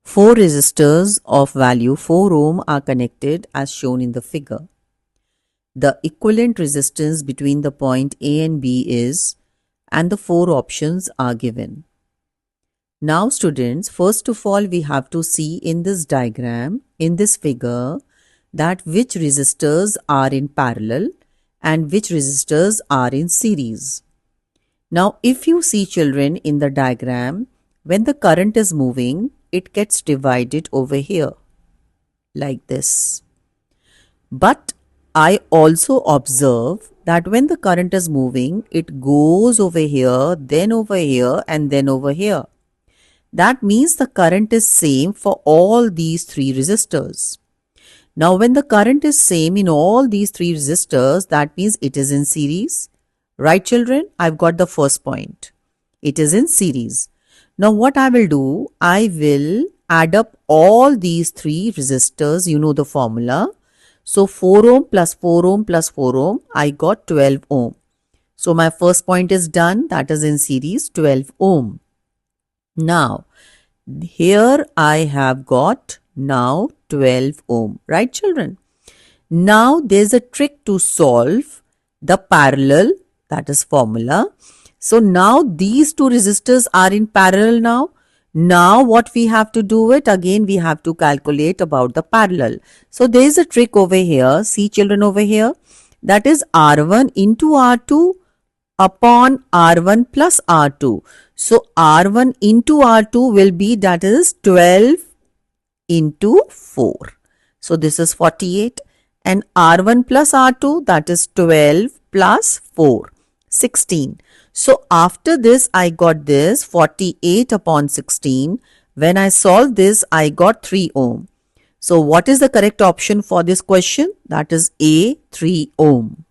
Four resistors of value 4 ohm are connected as shown in the figure. The equivalent resistance between the point A and B is, and the four options are given. Now students, first of all we have to see in this diagram, in this figure, that which resistors are in parallel and which resistors are in series. Now if you see children in the diagram, when the current is moving, it gets divided over here like this. But I also observe that when the current is moving, it goes over here, then over here and then over here. That means the current is same for all these three resistors. Now when the current is same in all these three resistors, that means it is in series. Right children? I've got the first point. It is in series. Now what I will do, I will add up all these three resistors, you know the formula. So 4 ohm plus 4 ohm plus 4 ohm, I got 12 ohm. So my first point is done, that is in series 12 ohm. Now here I have got now 12 ohm, right children? Now there's a trick to solve the parallel, that is formula. So now these two resistors are in parallel now. Now what we have to do it, again we have to calculate about the parallel. So there is a trick over here, see children over here, that is R1 into R2 upon R1 plus R2. So R1 into R2 will be, that is 12 into 4. So this is 48, and R1 plus R2, that is 12 plus 4, 16. So after this I got this 48 upon 16. When I solve this, I got 3 ohm. So what is the correct option for this question? That is A, 3 ohm.